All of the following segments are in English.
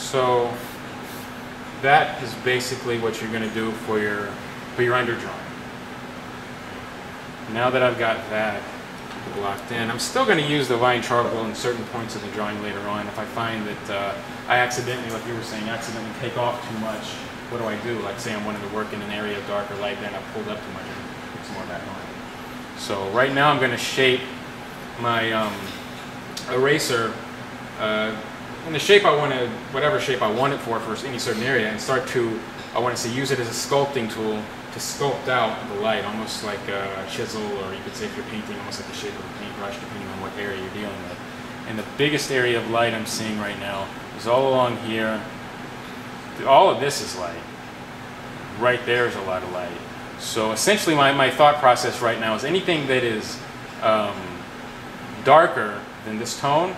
So that is basically what you're going to do for your under drawing. Now that I've got that blocked in, I'm still going to use the vine charcoal in certain points of the drawing later on. If I find that I accidentally, like you were saying, accidentally take off too much, what do? Like say I'm wanting to work in an area of dark or light, then I've pulled up too much and put some more back on. So right now I'm going to shape my eraser in the shape I want to, whatever shape I want it for any certain area, and start to, I want to say, use it as a sculpting tool to sculpt out the light, almost like a chisel, or you could say if you're painting, almost like the shape of a paintbrush, depending on what area you're dealing with. And the biggest area of light I'm seeing right now is all along here. All of this is light. Right there is a lot of light. So essentially my thought process right now is anything that is darker than this tone,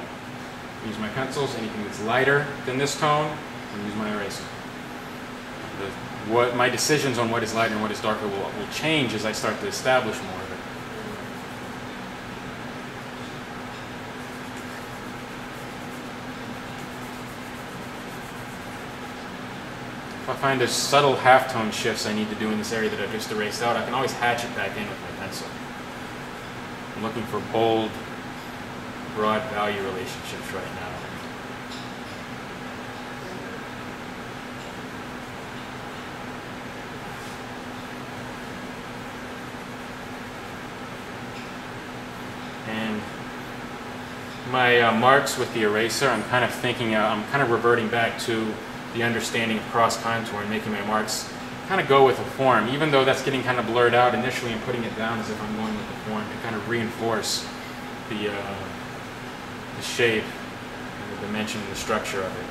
use my pencils. Anything that's lighter than this tone, I'll use my eraser. What my decisions on what is lighter and what is darker will change as I start to establish more of it. If I find there's subtle halftone shifts I need to do in this area that I've just erased out, I can always hatch it back in with my pencil. I'm looking for bold, broad value relationships right now. And my marks with the eraser, I'm kind of thinking, I'm kind of reverting back to the understanding of cross contour and making my marks kind of go with the form, even though that's getting kind of blurred out initially, and putting it down as if I'm going with the form to kind of reinforce the shape and the dimension and the structure of it.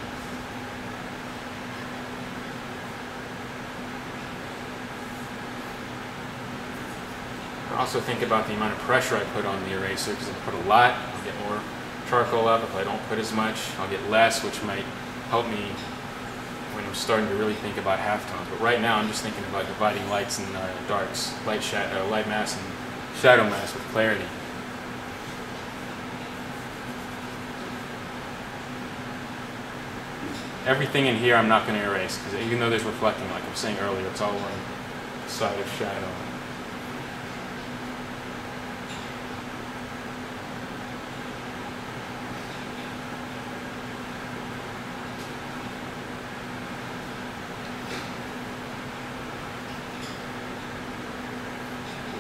I also think about the amount of pressure I put on the eraser, because if I put a lot, I'll get more charcoal up. If I don't put as much, I'll get less, which might help me when I'm starting to really think about halftones. But right now I'm just thinking about dividing lights and darks, light mass and shadow mass with clarity. Everything in here I'm not going to erase, because even though there's reflecting, like I was saying earlier, it's all on the side of shadow.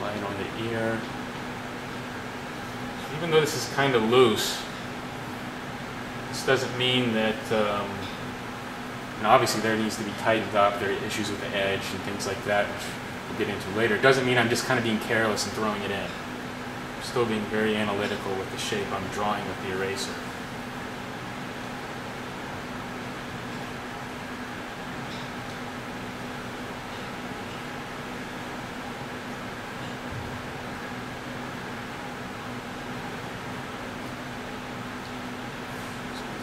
Light on the ear. Even though this is kind of loose, this doesn't mean that, and obviously there needs to be tightened up, there are issues with the edge and things like that, which we'll get into later. It doesn't mean I'm just kind of being careless and throwing it in. I'm still being very analytical with the shape I'm drawing with the eraser.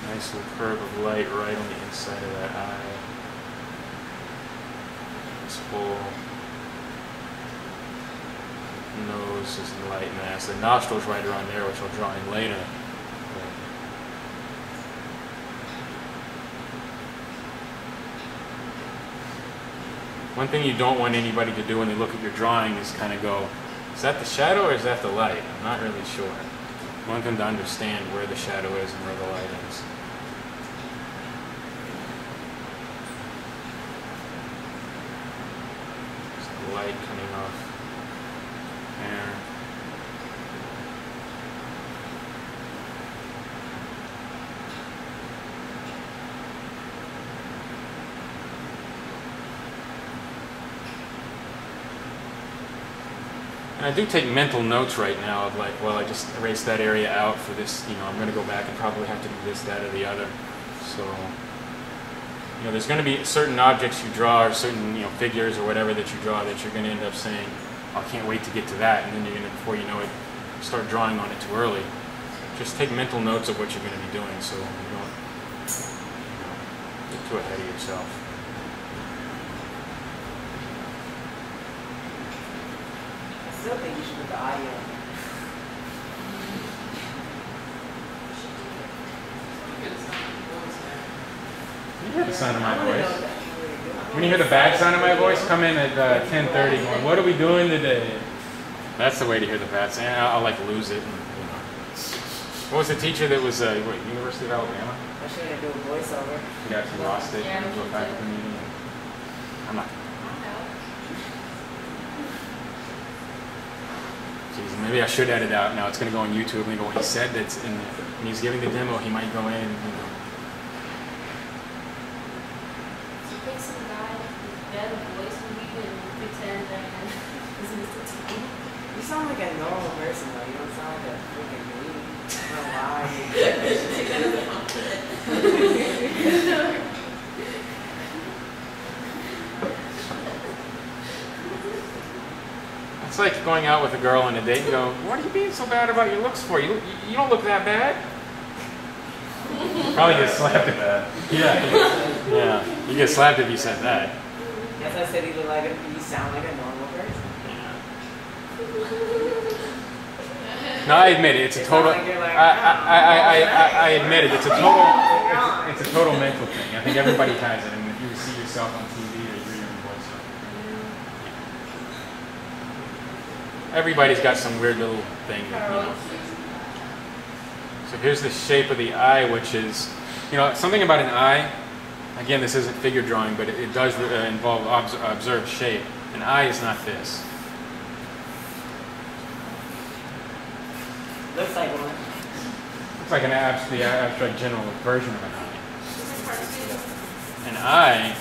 Nice little curve of light right on the inside of that eye. This whole nose is light mass. The nostrils right around there, which I'll draw in later. One thing you don't want anybody to do when they look at your drawing is kind of go, is that the shadow or is that the light? I'm not really sure. I want them to understand where the shadow is and where the light is. Light coming off there. And I do take mental notes right now of like, well, I just erased that area out for this, you know, I'm going to go back and probably have to do this, that, or the other. So, you know, there's going to be certain objects you draw, or certain, you know, figures or whatever that you draw that you're going to end up saying, oh, I can't wait to get to that, and then you're going to, before you know it, start drawing on it too early. Just take mental notes of what you're going to be doing so you don't, you know, get too ahead of yourself. I still think you should put the eye in. the sound of my voice. When you hear the bad sound of my voice, come in at 10:30 going, what are we doing today? That's the way to hear the bad sound. I'll like lose it. And, you know. What was the teacher that was, University of Alabama? I should have do a voiceover. He got too lost it into a faculty meeting. I'm not. Jeez, maybe I should edit out. Now it's going to go on YouTube and go, he said that's in the, when he's giving the demo, he might go in, you know. So pick some guy with better voice than you and pretend that is Mr. T. You sound like a normal person though. You don't sound like a freaking me. I don't know why. It's like going out with a girl on a date and go, what are you being so bad about your looks for? You don't look that bad. Probably get slapped at that. Yeah. You get slapped if you said that. Yes, I said you look like you sound like a normal person. No, I admit it. It's a total. I admit it. It's a total mental thing. I think everybody has it. I mean, if you see yourself on TV or you hear your own voice, everybody's got some weird little thing. You know. So here's the shape of the eye, which is, you know, something about an eye. Again, this isn't figure drawing, but it does involve observed shape. An eye is not this. Looks like one. Looks like the abstract general version of an eye. An eye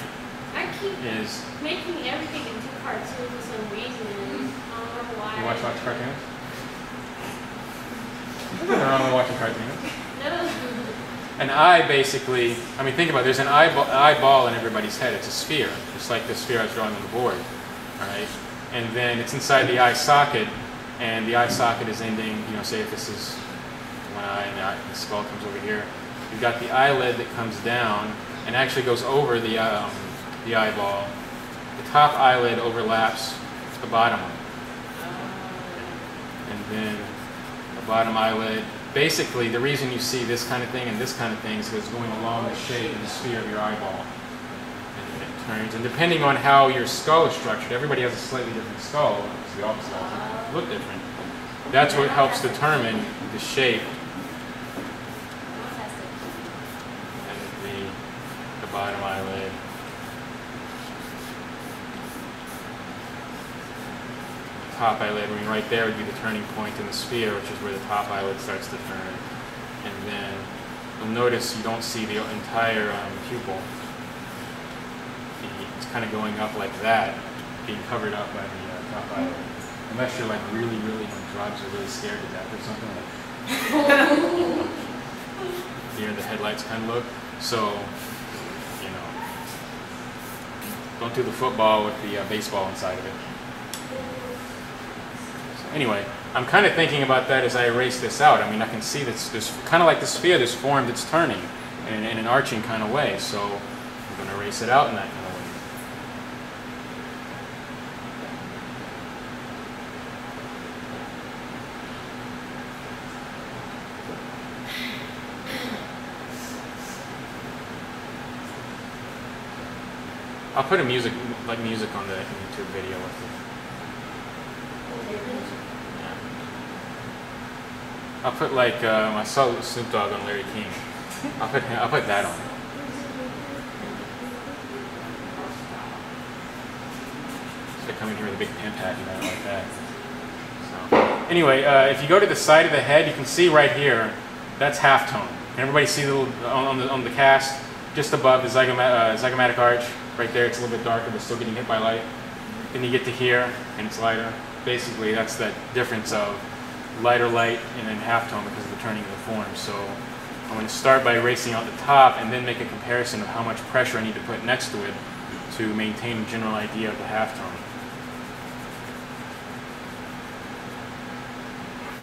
I keep is. making everything into cartoons for some reason. I don't know why. You watch lots of cartoons? There's nothing wrong with watching cartoons. No. An eye basically, I mean, think about it. There's an eyeball in everybody's head. It's a sphere, just like the sphere I was drawing on the board. All right? And then it's inside the eye socket. And the eye socket is ending, you know, say if this is one eye and the skull comes over here. You've got the eyelid that comes down and actually goes over the eyeball. The top eyelid overlaps the bottom one. And then the bottom eyelid. Basically, the reason you see this kind of thing and this kind of thing is because it's going along the shape of the sphere of your eyeball. And it turns. And depending on how your skull is structured, everybody has a slightly different skull. It's the opposite. Look different. That's what helps determine the shape and the bottom eyelid. The top eyelid, I mean, right there would be the turning point in the sphere, which is where the top eyelid starts to turn. And then you'll notice you don't see the entire pupil. It's kind of going up like that, being covered up by the top eyelid. Unless you're like really on drugs or really scared to death or something like deer in the headlights kind of look. So, you know, don't do the football with the baseball inside of it. So anyway, I'm kind of thinking about that as I erase this out. I mean, I can see this kind of like the sphere, this form that's turning in an arching kind of way. So I'm going to erase it out in that kind of way. I'll put a music on the YouTube video with it. Yeah. I'll put like I saw Snoop Dogg on Larry King. I'll put that on. So they come in here with a big pimp hat and like that. So anyway, if you go to the side of the head, you can see right here. That's halftone. Can everybody see the little on the cast just above the zygomatic arch? Right there, it's a little bit darker, but still getting hit by light. Then you get to here, and it's lighter. Basically, that's the difference of lighter light and then halftone because of the turning of the form. So I'm going to start by erasing out the top and then make a comparison of how much pressure I need to put next to it to maintain a general idea of the halftone.